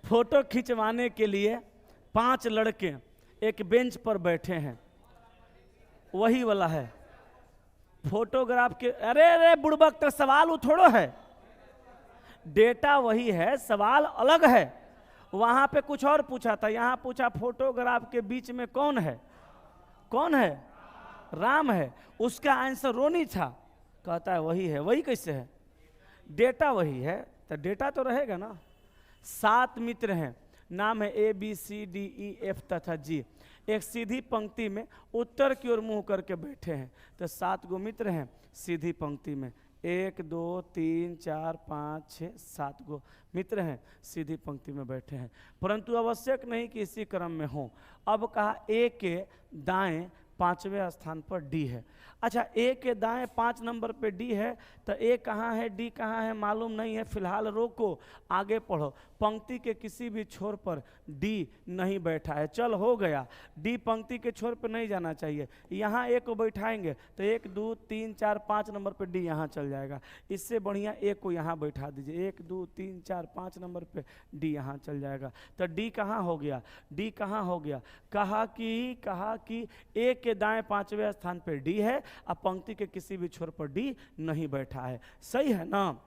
Photo खिंचवाने के लिए 5 लड़के एक बेंच पर बैठे हैं, वही वाला है फोटोग्राफ के। अरे अरे बुड़बक, तक सवाल वो थोड़ो है, डेटा वही है, सवाल अलग है। वहां पे कुछ और पूछा था, यहां पूछा फोटोग्राफ के बीच में कौन है? कौन है? राम है। उसका आंसर रोनी था, कहता है वही है। वही कैसे है? डेटा वही है तो डेटा तो रहेगा ना। 7 मित्र हैं, नाम है ABCDEF तथा G। एक सीधी पंक्ति में उत्तर की ओर मुंह करके बैठे हैं। तो 7 गो मित्र हैं सीधी पंक्ति में, 1 2 3 4 5 6 7 गो मित्र हैं सीधी पंक्ति में बैठे हैं, परंतु आवश्यक नहीं कि इसी क्रम में हो। अब कहा A के दाएं 5वें स्थान पर D है। अच्छा, A के दाएं 5 नंबर पे D है, तो A कहाँ है D कहाँ है मालूम नहीं है, फिलहाल रोको, आगे पढ़ो। पंक्ति के किसी भी छोर पर D नहीं बैठा है। चल हो गया, D पंक्ति के छोर पर नहीं जाना चाहिए। यहाँ A को बैठाएंगे तो 1 2 3 4 5 नंबर पे D यहाँ चल जाएगा। इससे बढ़िया A को यहाँ बैठा दीजिए, 1 2 3 4 5 नंबर पे D यहाँ चल जाएगा। तो D कहाँ हो गया? D कहाँ हो गया? कहा कि A के दाएं 5वें स्थान पर D है, अब पंक्ति के किसी भी छोर पर D नहीं बैठा है। सही है ना?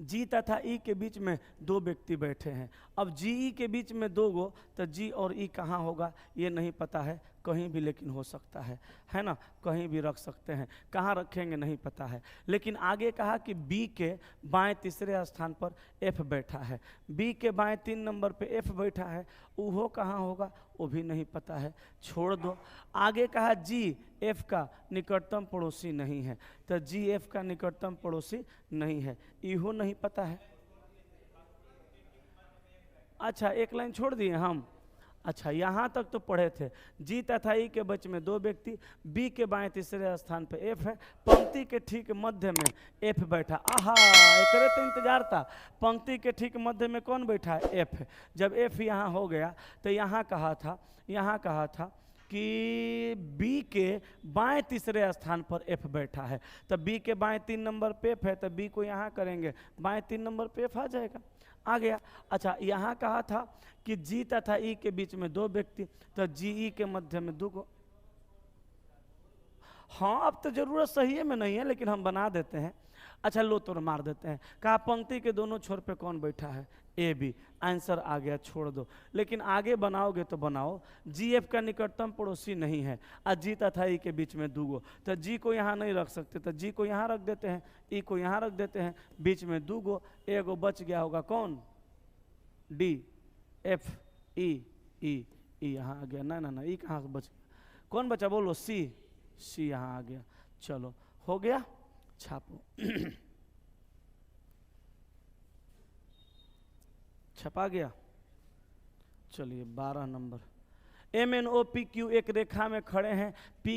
G तथा E के बीच में 2 व्यक्ति बैठे हैं। अब GE के बीच में 2 गो, तो G और E कहाँ होगा ये नहीं पता है, कहीं भी लेकिन हो सकता है ना, कहीं भी रख सकते हैं, कहाँ रखेंगे नहीं पता है। लेकिन आगे कहा कि B के बाएं 3रे स्थान पर F बैठा है, B के बाएं 3 नंबर पे F बैठा है, वो कहाँ होगा वो भी नहीं पता है, छोड़ दो। आगे कहा G F का निकटतम पड़ोसी नहीं है, तो G F का निकटतम पड़ोसी नहीं है, इहो नहीं पता है। अच्छा, एक लाइन छोड़ दिए हम। अच्छा, यहाँ तक तो पढ़े थे। G तथा E के बीच में 2 व्यक्ति, B के बाएं 3रे स्थान पे F है, पंक्ति के ठीक मध्य में F बैठा। आहा, एकरे तो इंतजार था। पंक्ति के ठीक मध्य में कौन बैठा है? F है। जब F यहाँ हो गया तो यहाँ कहा था कि B के बाएं 3रे स्थान पर F बैठा है, तो B के बाएं 3 नंबर पे F है, तो B को यहाँ करेंगे, बाएं 3 नंबर पे F आ जाएगा, आ गया। अच्छा, यहाँ कहा था कि G तथा E के बीच में 2 व्यक्ति, तो GE के मध्य में 2 गो। हाँ, अब तो जरूरत सही में नहीं है, लेकिन हम बना देते हैं। अच्छा, लो तो मार देते हैं। कहा पंक्ति के दोनों छोर पे कौन बैठा है? AB। आंसर आ गया, छोड़ दो। लेकिन आगे बनाओगे तो बनाओ, GF का निकटतम पड़ोसी नहीं है, और G तथा E के बीच में 2 गो, तो G को यहाँ नहीं रख सकते, तो G को यहाँ रख देते हैं, E को यहाँ रख देते हैं, बीच में 2 गो, एगो बच गया होगा कौन? D F E E E यहाँ आ गया। ना E कहाँ से बच गया? कौन बचा बोलो? C यहाँ आ गया। चलो हो गया, छापो। छपा गया। चलिए 12 नंबर, MNOPQ एक रेखा में खड़े हैं, P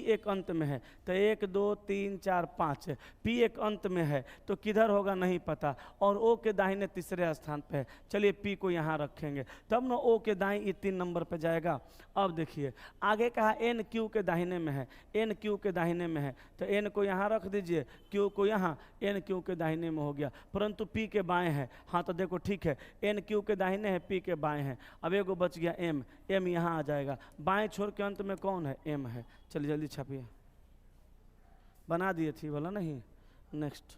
एक अंत में है, तो 1 2 3 4 5 है, P एक अंत में है तो किधर होगा नहीं पता, और O के दाहिने 3रे स्थान पे है। चलिए P को यहाँ रखेंगे, तब ना O के दाएं ये 3 नंबर पे जाएगा। अब देखिए आगे कहा NQ के दाहिने में है, NQ के दाहिने में है, तो N को यहाँ रख दीजिए, Q को यहाँ, NQ के दाहिने में हो गया, परंतु P के बाएं है। हाँ तो देखो ठीक है, NQ के दाहिने है, P के बाएं है। अब एगो बच गया M यहाँ आ जाएगा, बाएं छोर के अंत में कौन है? M है। चलिए जल्दी छापिए, बना दिए थी बोला नहीं। नेक्स्ट,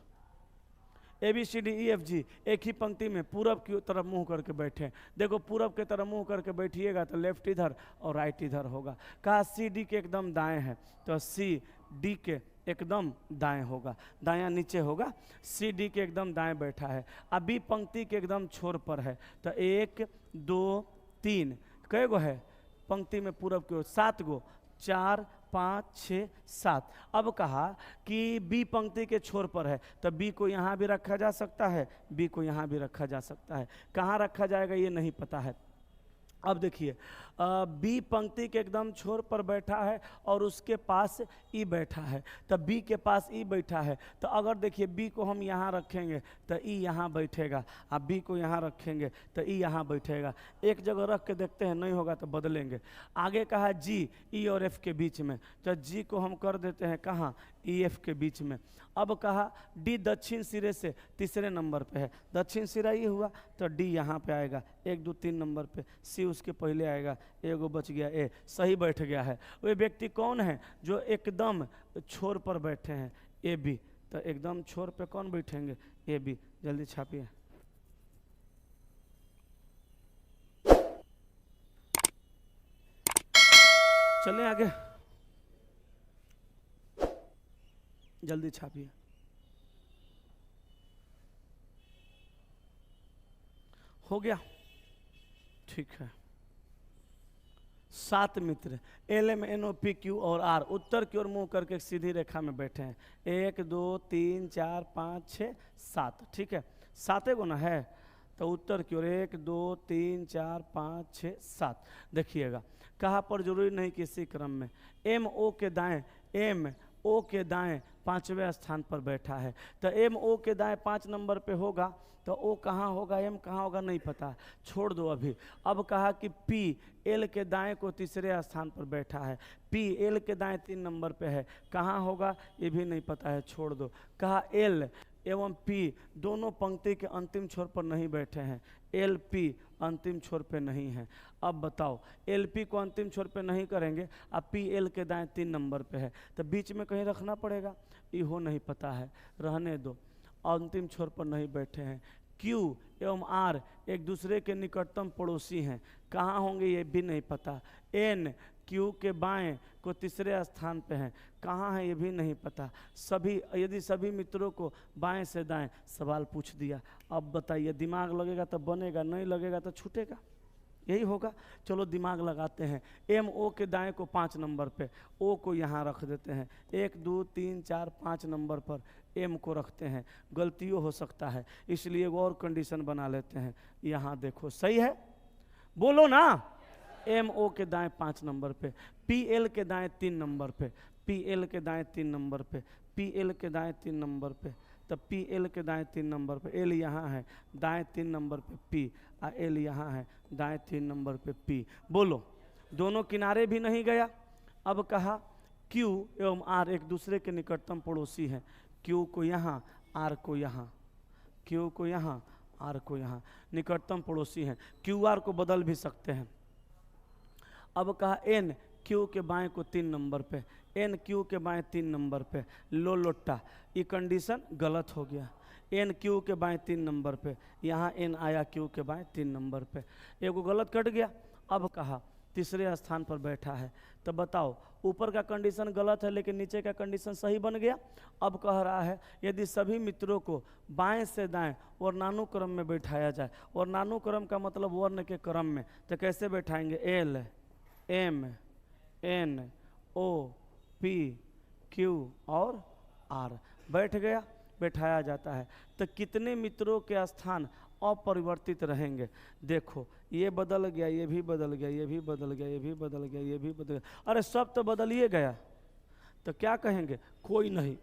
ABCDEFG एक ही पंक्ति में पूरब की तरफ मुंह करके बैठे। देखो पूरब के तरफ मुंह करके बैठिएगा तो लेफ्ट इधर और राइट इधर होगा। कहा CD के एकदम दाएं है, तो CD के एकदम दाएं होगा, दायां नीचे होगा, CD के एकदम दाएं बैठा है। अभी पंक्ति के एकदम छोर पर है, तो 1 2 3 कै गो है पंक्ति में पूरब की ओर? 7 गो, 4 5 6 7। अब कहा कि B पंक्ति के छोर पर है, तो B को यहाँ भी रखा जा सकता है, B को यहाँ भी रखा जा सकता है, कहाँ रखा जाएगा ये नहीं पता है। अब देखिए B पंक्ति के एकदम छोर पर बैठा है और उसके पास E बैठा है, तो B के पास E बैठा है, तो अगर देखिए B को हम यहाँ रखेंगे तो E यहाँ बैठेगा, अब B को यहाँ रखेंगे तो E यहाँ बैठेगा। एक जगह रख के देखते हैं, नहीं होगा तो बदलेंगे। आगे कहा G E और F के बीच में, तो G को हम कर देते हैं कहाँ? ई एफ के बीच में। अब कहा डी दक्षिण सिरे से तीसरे नंबर पे है, दक्षिण सिरा ये हुआ तो डी यहाँ पे आएगा 1 2 3 नंबर पे, सी उसके पहले आएगा, एगो बच गया ए, सही बैठ गया है। वे व्यक्ति कौन है जो एकदम छोर पर बैठे हैं, ए बी। तो एकदम छोर पे कौन बैठेंगे, ए बी। जल्दी छापिए। चलें आगे, जल्दी छापिए। हो गया, ठीक है। 7 मित्र L M N O P Q और आर उत्तर की ओर मुंह करके एक सीधी रेखा में बैठे हैं। 1 2 3 4 5 6 7, ठीक है। 7 गो ना है तो उत्तर की ओर 1 2 3 4 5 6 7। देखिएगा कहाँ पर, जरूरी नहीं किसी क्रम में। एम ओ के दाएं, एम ओ के दाएं 5वें स्थान पर बैठा है। तो एम ओ के दाएं 5 नंबर पे होगा तो ओ कहाँ होगा, एम कहाँ होगा नहीं पता, छोड़ दो अभी। अब कहा कि पी एल के दाएं को तीसरे स्थान पर बैठा है, पी एल के दाएं 3 नंबर पे है, कहाँ होगा ये भी नहीं पता है, छोड़ दो। कहा एल एवं पी दोनों पंक्ति के अंतिम छोर पर नहीं बैठे हैं, एल पी अंतिम छोर पे नहीं है। अब बताओ एल पी को अंतिम छोर पे नहीं करेंगे, अब पी एल के दाएं 3 नंबर पे है तो बीच में कहीं रखना पड़ेगा, ये हो नहीं पता है, रहने दो। अंतिम छोर पर नहीं बैठे हैं। क्यू एवं आर एक दूसरे के निकटतम पड़ोसी हैं, कहाँ होंगे ये भी नहीं पता। एन क्यू के बाएं को तीसरे स्थान पे हैं, कहाँ है ये भी नहीं पता। सभी, यदि सभी मित्रों को बाएं से दाएं सवाल पूछ दिया, अब बताइए दिमाग लगेगा तो बनेगा, नहीं लगेगा तो छूटेगा, यही होगा। चलो दिमाग लगाते हैं। एम ओ के दाएं को 5 नंबर पे, ओ को यहाँ रख देते हैं। 1 2 3 4 5 नंबर पर एम को रखते हैं, गलतियों हो सकता है इसलिए वो और कंडीशन बना लेते हैं। यहाँ देखो सही है, बोलो ना। एम ओ के दाएं 5 नंबर पे, पी एल के दाएं 3 नंबर पे, पी एल के दाएं 3 नंबर पे, पी एल के दाएं 3 नंबर पे, तब पी एल के दाएं 3 नंबर पे, एल यहाँ है दाएं 3 नंबर पे पी, और एल यहाँ है दाएं 3 नंबर पे पी। बोलो दोनों किनारे भी नहीं गया। अब कहा क्यू एवं आर एक दूसरे के निकटतम पड़ोसी हैं, क्यू को यहाँ आर को यहाँ, क्यू को यहाँ आर को यहाँ, निकटतम पड़ोसी हैं, क्यू आर को बदल भी सकते हैं। अब कहा एन क्यू के बाएं को 3 नंबर पे, एन क्यू के बाएं 3 नंबर पे, लो लोटा, ये कंडीशन गलत हो गया। एन क्यू के बाएं 3 नंबर पे, यहाँ एन आया क्यू के बाएं 3 नंबर पे, एगो गलत कट गया। अब कहा तीसरे स्थान पर बैठा है, तो बताओ ऊपर का कंडीशन गलत है लेकिन नीचे का कंडीशन सही बन गया। अब कह रहा है यदि सभी मित्रों को बाएं से दाएं वर्णानुक्रम में बैठाया जाए, वर्णानुक्रम का मतलब वर्ण के क्रम में, तो कैसे बैठाएंगे, L M N O P Q और आर, बैठ गया, बैठाया जाता है। तो कितने मित्रों के स्थान अपरिवर्तित रहेंगे, देखो ये बदल गया, ये भी बदल गया, ये भी बदल गया, ये भी बदल गया, ये भी बदल गया, अरे सब तो बदलिए गया, तो क्या कहेंगे, कोई नहीं।